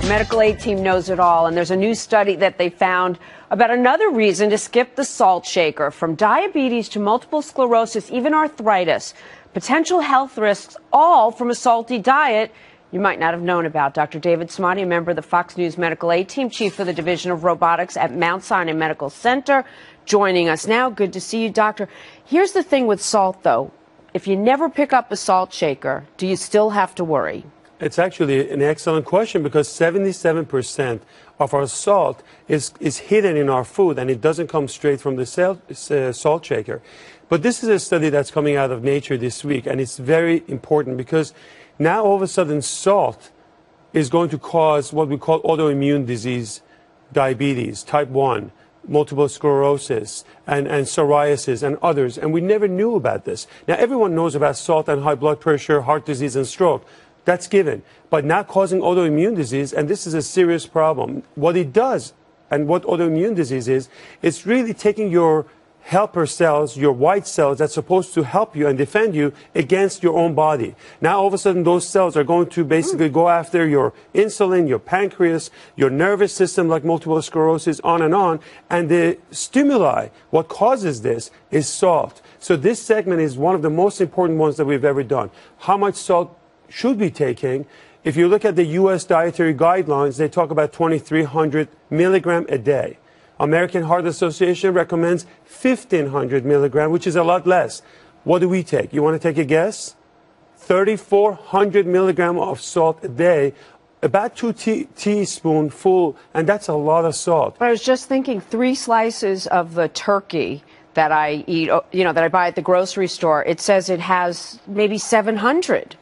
Medical aid team knows it all, and there's a new study that they found about another reason to skip the salt shaker. From diabetes to multiple sclerosis, even arthritis, potential health risks, all from a salty diet you might not have known about. Dr. David Samadi, a member of the Fox News Medical Aid Team, chief of the Division of Robotics at Mount Sinai Medical Center, joining us now. Good to see you, doctor. Here's the thing with salt, though. If you never pick up a salt shaker, do you still have to worry? It's actually an excellent question, because 77% of our salt is hidden in our food, and it doesn't come straight from the salt shaker. But this is a study that's coming out of Nature this week, and it's very important because now all of a sudden salt is going to cause what we call autoimmune disease, diabetes, type 1, multiple sclerosis, and psoriasis, and others. And we never knew about this. Now everyone knows about salt and high blood pressure, heart disease, and stroke. That's given. But not causing autoimmune disease, and this is a serious problem. What it does, and what autoimmune disease is, it's really taking your helper cells, your white cells that's supposed to help you and defend you against your own body. Now all of a sudden those cells are going to basically go after your insulin, your pancreas, your nervous system like multiple sclerosis, on, and the stimuli, what causes this, is salt. So this segment is one of the most important ones that we've ever done. How much salt should be taking? If you look at the U.S. dietary guidelines, they talk about 2,300 milligram a day. American Heart Association recommends 1,500 milligram, which is a lot less. What do we take? You want to take a guess? 3,400 milligram of salt a day, about 2 teaspoonful, and that's a lot of salt. I was just thinking 3 slices of the turkey that I eat, that I buy at the grocery store, it says it has maybe 700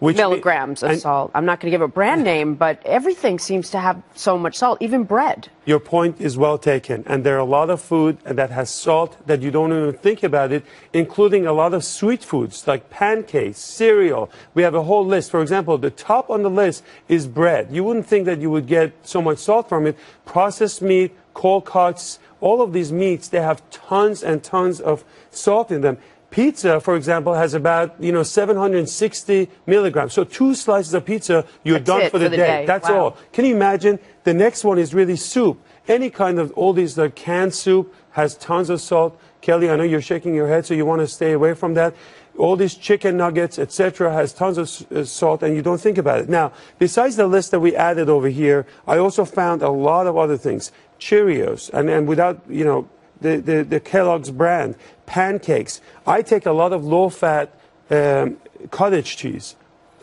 milligrams of salt. I'm not going to give a brand name, but everything seems to have so much salt, even bread. Your point is well taken. And there are a lot of food that has salt that you don't even think about it, including a lot of sweet foods like pancakes, cereal. We have a whole list. For example, the top on the list is bread. You wouldn't think that you would get so much salt from it. Processed meat, cold cuts, all of these meats, they have tons and tons of salt in them. Pizza, for example, has about 760 milligrams. So 2 slices of pizza, you're done for the day. That's all. Can you imagine? The next one is really soup. Any kind of, all these canned soup has tons of salt. Kelly, I know you're shaking your head, so you want to stay away from that. All these chicken nuggets, etc., has tons of salt, and you don't think about it. Now, besides the list that we added over here, I also found a lot of other things. Cheerios, and without, the Kellogg's brand, pancakes. I take a lot of low-fat cottage cheese.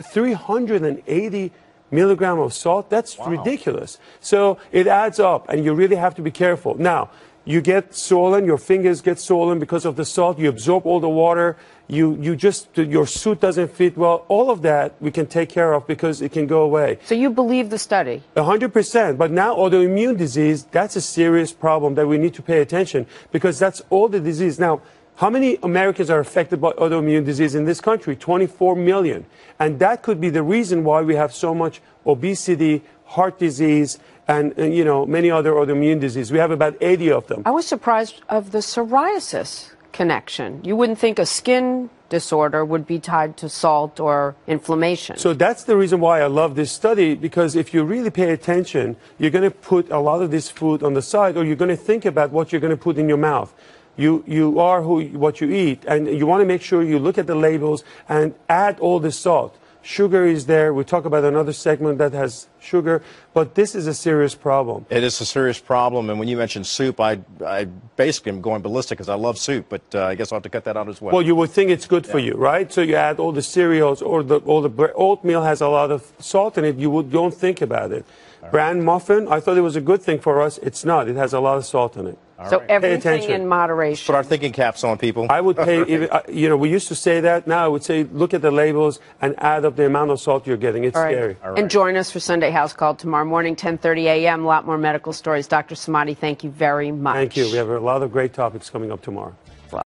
380 milligrams of salt, that's ridiculous. So it adds up, and you really have to be careful. Now, you get swollen, your fingers get swollen because of the salt, you absorb all the water, your suit doesn't fit well. All of that we can take care of because it can go away. So you believe the study? 100%. But now autoimmune disease, that's a serious problem that we need to pay attention, because that's all the disease. Now, how many Americans are affected by autoimmune disease in this country? 24 million. And that could be the reason why we have so much obesity, heart disease, and many other autoimmune diseases. We have about 80 of them. I was surprised of the psoriasis connection. You wouldn't think a skin disorder would be tied to salt or inflammation. So that's the reason why I love this study, because if you really pay attention, you're going to put a lot of this food on the side, or you're going to think about what you're going to put in your mouth. You are what you eat, and you want to make sure you look at the labels and add all the salt. Sugar is there. We'll talk about another segment that has sugar, but this is a serious problem. It is a serious problem, and when you mentioned soup, I basically am going ballistic because I love soup, but I guess I'll have to cut that out as well. Well, you would think it's good for you, right? So you add all the cereals, or all the bread. Oatmeal has a lot of salt in it. You don't think about it. Bran muffin, I thought it was a good thing for us. It's not. It has a lot of salt in it. So everything in moderation. Put our thinking caps on, people. I would pay, we used to say that. Now I would say look at the labels and add up the amount of salt you're getting. It's scary. And join us for Sunday House Call tomorrow morning, 10:30 a.m. A lot more medical stories. Dr. Samadi, thank you very much. Thank you. We have a lot of great topics coming up tomorrow.